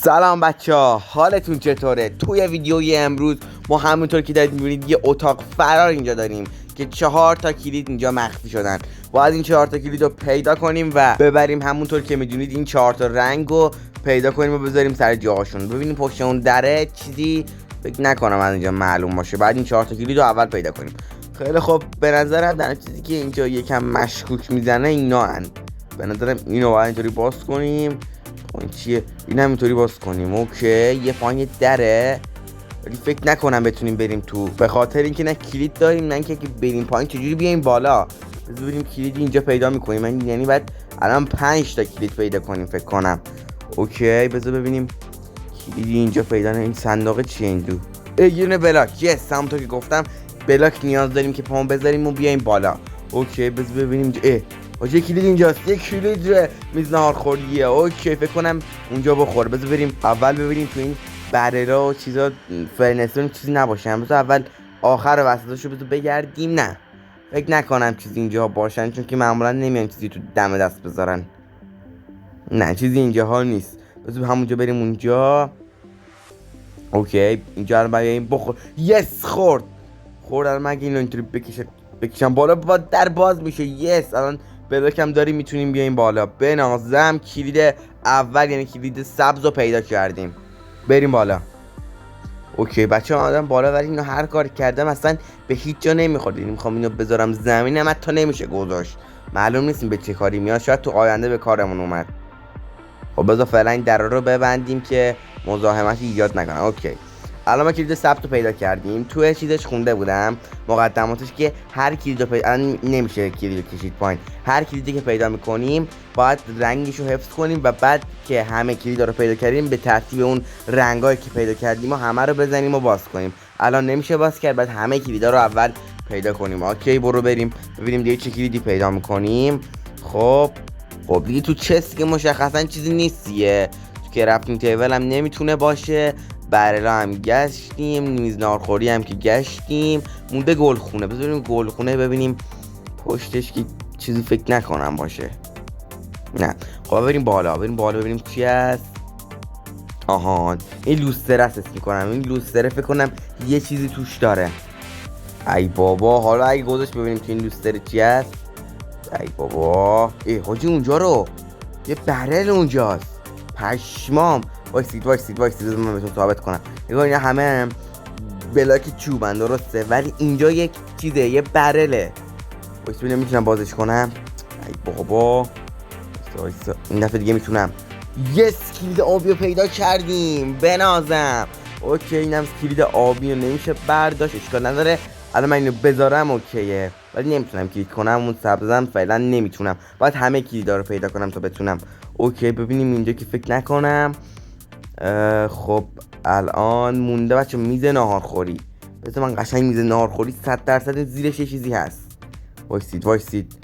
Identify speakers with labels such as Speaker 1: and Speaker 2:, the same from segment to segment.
Speaker 1: سلام بچه ها، حالتون چطوره؟ توی ویدیوی امروز ما همونطور که دارید میبینید یه اتاق فرار اینجا داریم که 4 تا کلید اینجا مخفی شدن. باید این 4 تا کلید رو پیدا کنیم و ببریم. همونطور که میدونید این 4 تا رنگ رو پیدا کنیم و بذاریم سر جاهاشون. ببینیم پشت اون دره چیزی فکر نکنم از اینجا معلوم باشه. بعد این 4 تا کلید رو اول پیدا کنیم. خیلی خب، به نظرم در چیزی که اینجا یکم مشکوک میزنه اینا هن. به نظرم اینو باید اینطوری باز کنیم. این چیه؟ این هم اینطوری باز کنیم. اوکی، یه پایین دره ولی فکر نکنم بتونیم بریم تو، به خاطر اینکه نه کلید داریم نه اینکه بریم پایین. چجوری بیایم بالا؟ بذار بریم کلید اینجا پیدا میکنیم. من یعنی بعد الان 5 تا کلید پیدا کنیم فکر کنم. اوکی، بذار ببینیم کلید اینجا پیدا نه. این صندوق چیه این دو؟ یه دونه بلاک. یس، همونطور که گفتم بلاک نیاز داریم که پامون بذاریم و بیایم بالا. اوکی، بذار ببینیم یه کلید اینجاست. یه کلید میز ناهارخوریه. اوکی، فکر کنم اونجا بخوره. بذار بریم اول ببینیم تو این بررا و چیزا فرنستون چیزی نباشه. بذار اول آخر وسطاشو بذار بگردیم. نه، فکر نکنم چیزی اینجا باشن، چون که معمولا نمیان چیزی تو دم دست بذارن. نه، چیزی اینجاها نیست. بذار همونجا بریم اونجا. اوکی، اینجا رو بریم بخور. یس، خورد. الان مگه اینو اینطوری بکشم بالا در باز میشه. یس، الان بلاکم داریم میتونیم بیایم بالا. بنازم کلید اول یعنی کلید سبز رو پیدا کردیم. بریم بالا. اوکی بچه ها، آدم بالا، ولی اینو هر کار کردم اصلا به هیچ جا نمیخورد. یعنی میخوام اینو بذارم زمین هم حتی نمیشه گذاشت. معلوم نیستیم به چه کاری میاد، شاید تو آینده به کارمون اومد. خب بذار فعلا این در رو ببندیم که مزاحمتی ایجاد نکنه. اوکی، الان ما کلید ثبت رو پیدا کردیم. توی چیزش خونده بودم مقدماتش که هر کلید رو پیدا، الان نمیشه کلید رو کشید پایین. هر کلیدی که پیدا میکنیم باید رنگش رو حفظ کنیم و بعد که همه کلید رو پیدا کردیم به ترتیب اون رنگایی که پیدا کردیم و همه رو بزنیم و باز کنیم. الان نمیشه باز کرد، بعد همه کلیدا رو اول پیدا کنیم. اوکی، برو بریم ببینیم دیگه چه کلیدی پیدا میکنیم. خب دیگه تو چست که مشخصا چیزی نیستیه که رفتیم تیبل هم نمیتونه باشه. برلا هم گشتیم، میز ناهارخوری هم که گشتیم، مونده گلخونه. بذاریم گلخونه ببینیم پشتش که چیزی فکر نکنم باشه. نه، خب بریم بالا ببینیم چی هست. آها، این لوستر است میکنم. این لوستر فکر کنم یه چیزی توش داره. ای بابا، حالا اگه گذاشت ببینیم که این لوستر چی هست. ای بابا، حاجی اونجا رو یه برل اونجاست. پشمام. وایسید بذار من بهتون ثابت کنم. نگاه، اینا همه بلاک چوبن درسته، ولی اینجا یک چیزه، یه برله. وایس ببینم میتونم بازش کنم. ای بابا، این دفعه دیگه میتونم. یس، کلید آبی رو پیدا کردیم. بنازم. اوکی، اینم کلید آبی رو نمیشه برداشت، اشکال نداره. الان من اینو بذارم اوکیه، ولی نمیتونم کلید کنم. اون سبزم فعلا نمیتونم، باید همه کلیدا رو پیدا کنم تا بتونم. اوکی، ببینیم اینجا که فکر نکنم. خب الان مونده بچه میز ناهارخوری. بذار من قشنگ میز ناهارخوری 100% زیرش یه چیزی هست. وایسید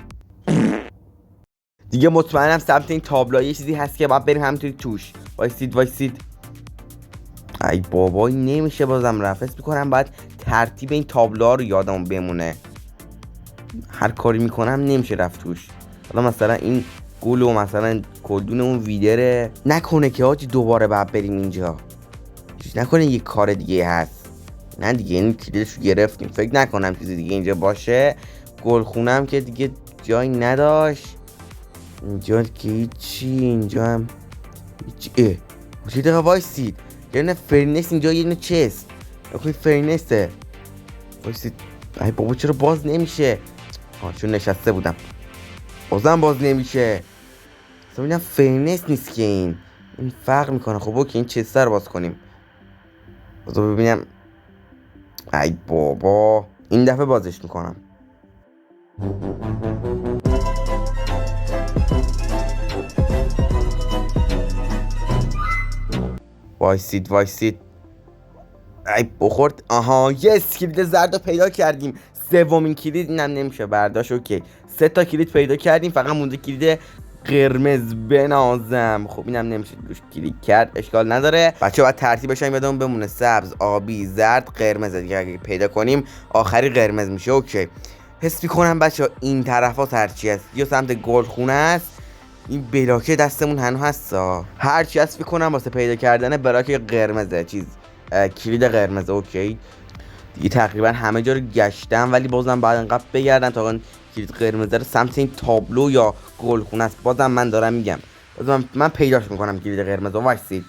Speaker 1: دیگه مطمئنم سمت این تابلوها یه چیزی هست که باید بریم همینطوری توش. وایسید. ای بابا، نمیشه بازم رفت. حس میکنم باید ترتیب این تابلوها رو یادم بمونه. هر کاری میکنم نمیشه رفت توش. حالا مثلا این گلو، مثلا کلدون اون ویدره نکنه که آجی دوباره باید بریم اینجا. نکنه یه کار دیگه هست. نه دیگه، این کلیدش رو گرفتیم. فکر نکنم چیزی دیگه اینجا باشه. گلخونم که دیگه جایی نداشت. اینجا که هیچی. اینجا هم هیچی. چه دقیقه وایسید، یه نه فرنس اینجا، یه نه چست. اخوی فرنسه. وایسید. ای بابا، چرا باز نمیشه؟ چون نشسته بودم بازم باز نمیشه. اصلا ببینم فرنس نیست که این فرق میکنه. خب اوکی، این چست رو باز کنیم. بذار ببینم. ای بابا، این دفعه بازش میکنم. وایسید. ای بخورد. آها، یس، کلید زرد رو پیدا کردیم. سومین کلید. اینم نمیشه برداشت. اوکی، 3 تا کلید پیدا کردیم، فقط مونده کلید قرمز. بنازم. خب اینم نمیشه روش کلیک کرد، اشکال نداره. بچه باید ترتیبش هم یادمون بمونه: سبز، آبی، زرد، قرمز. دیگه اگه پیدا کنیم آخری قرمز میشه. اوکی، حس میکنم بچه این طرفا هرچی هست یا سمت گلخونه است این بلاکه دستمون هنوز هستا. هرچی هست فکر کنم واسه پیدا کردن بلاک قرمزه، چیز کلید قرمزه. اوکی دیگه تقریبا همه جا رو گشتم، ولی بازم بعد انقدر بگردم تا اون کلید قرمزه رو سمت این تابلو یا گلخونه است. بازم من دارم میگم، بازم من پیداش میکنم کلید قرمزه. وایسید.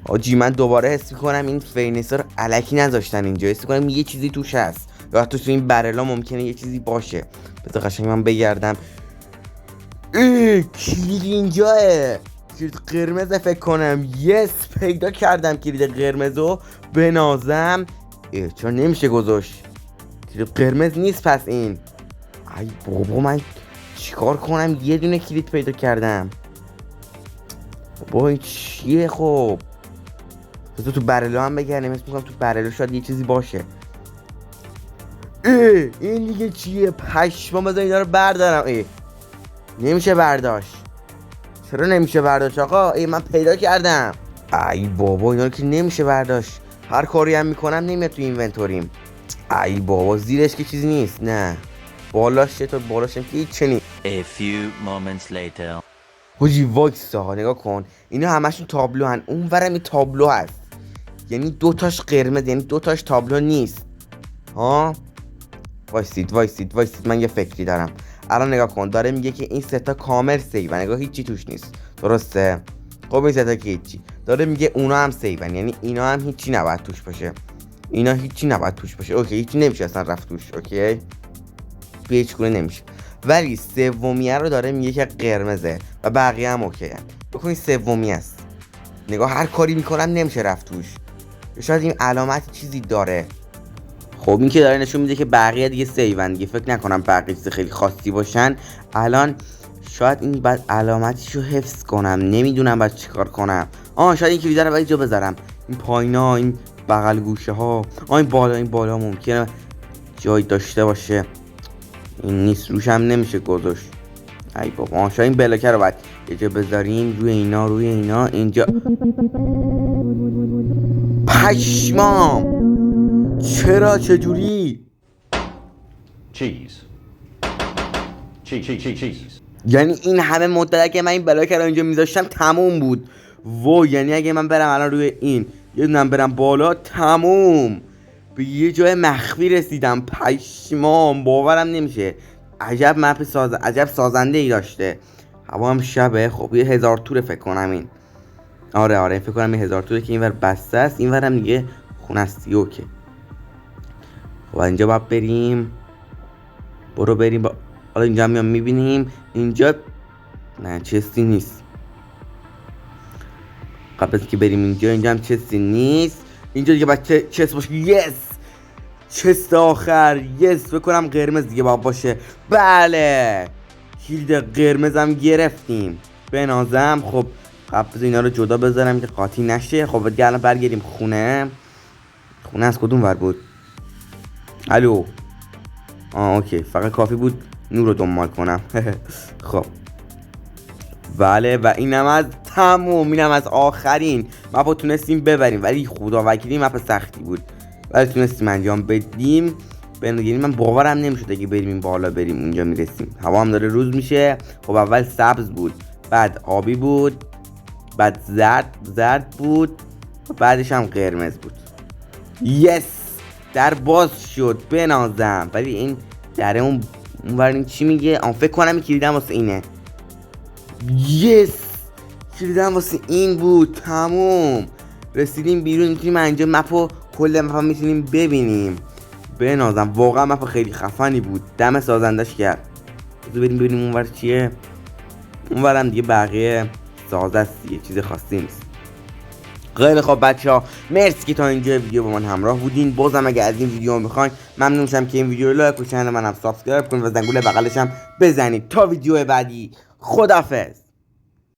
Speaker 1: آجی من دوباره حس میکنم این فینیسا رو الکی نذاشتن اینجا، حس میکنم یه چیزی توش هست، یا تو این برلا ممکنه یه چیزی باشه. بذار قشنگ من بگردم. کلید اینجاه، کلید قرمز فکر کنم. یس پیدا کردم کلید قرمزو. بنازم. چرا نمیشه گذاشت؟ کلید قرمز نیست پس این. ای بابا من چیکار کنم؟ یه دونه کلید پیدا کردم. بابا این چیه؟ خب بذار تو برلو هم بگردم، اسم میکنم تو برلو شاید یه چیزی باشه. این دیگه چیه؟ پشما. بذار اینا رو بردارم. نمیشه برداشت. چرا نمیشه برداشت آقا؟ من پیدا کردم. ای بابا اینا رو که نمیشه برداشت. هر کاری هم میکنم نمیاد تو اینونتوریم. ای بابا زیرش که چیزی نیست. نه بالاش چطور؟ بالاش هم که هیچ نیست.
Speaker 2: A few moments later.
Speaker 1: حاجی واکسا نگاه کن، اینا همشون تابلو هن. اون ورم این تابلو هست، یعنی دوتاش قرمز، یعنی دوتاش تابلو نیست. ها وایسید من یه فکری دارم. الان نگاه کن، داره میگه که این ستا کامل سیون، نگاه هیچی توش نیست، درسته؟ خب این ستا که هیچی، داره میگه اونا هم سیون، یعنی اینا هم هیچی نباید توش باشه. اینا هیچی نباید توش باشه. اوکی هیچی نمیشه اصلا رفت توش. اوکی به هیچ گونه نمیشه. ولی سومیه رو داره میگه که قرمزه و بقیه هم اوکی هن. بکنید سومی است. نگاه هر کاری میکنم نمیشه رفت توش. شاید این علامت چیزی داره. خب این که داره نشون میده که بقیه دیگه سیون دیگه. فکر نکنم بقیه چیز خیلی خاصی باشن. الان شاید این بعد علامتشو حفظ کنم، نمیدونم بعد چیکار کنم. شاید این کلیدا رو باید جا بذارم. این پایینا، این بغل گوشه ها، این بالا ممکنه جای داشته باشه. این نیست، روش هم نمیشه گذاشت. ای بابا شاید این بلاکه رو باید یه جا بذاریم. روی اینا اینجا. پشمام چرا؟ چجوری؟
Speaker 3: چیز
Speaker 1: یعنی این همه مدت که من این بلاکه رو اینجا میذاشتم تموم بود. یعنی اگه من برم الان روی این یه دونم برم بالا، تموم به یه جای مخفی رسیدم. پشمام باورم نمیشه. عجب مپ عجب سازنده ای داشته. هوا هم شبه. خب یه 1000 توره فکر کنم این. آره فکر کنم یه 1000 توره که اینور بسته است، اینورم دیگه خونه است. اوکی خب اینجا باید بریم. بریم حالا اینجا هم میبینیم. اینجا نه چستی نیست. قبل از که بریم اینجا هم چستی نیست. اینجا دیگه باید چست باشه. یس چست آخر. یس فکر کنم قرمز دیگه باید باشه. بله کلید قرمزم گرفتیم. بنازم. خب قبل اینا رو جدا بذارم که قاطی نشه. خب دیگه الان برگردیم خونه از کدوم ور بود؟ الو اوکی فقط کافی بود نور رو دنبال کنم. خب بله و اینم از تموم. اینم از آخرین مپو تونستیم ببریم، ولی خدا وکیلی مپ سختی بود، ولی تونستیم انجام بدیم. یعنی من باورم نمیشد اگه بریم این بالا بریم اونجا میرسیم. هوا هم داره روز میشه. خب اول سبز بود، بعد آبی بود، بعد زرد بود، بعدش هم قرمز بود. یس در باز شد. بنازم. ولی این دره اون ورین چی میگه؟ فکر کنم این کلیدم واسه اینه. یس کلیدم واسه این بود. تموم رسیدیم بیرون. میتونیم اینجا مپو کل مپو میتونیم ببینیم. بنازم. واقعا مپ خیلی خفنی بود. دم سازندش کرد. بریم ببینیم اونور چیه. اونورم دیگه بقیه ساز است، یه چیز خاصی نیست. خیلی خب بچه‌ها، مرسی که تا اینجا ویدیو با من همراه بودین. بازم اگه از این ویدیو میخواین ممنون میشم که این ویدیو رو لایک و چنل منم سابسکرایب کنید و زنگوله بغلش هم بزنید. تا ویدیو بعدی، خداحافظ.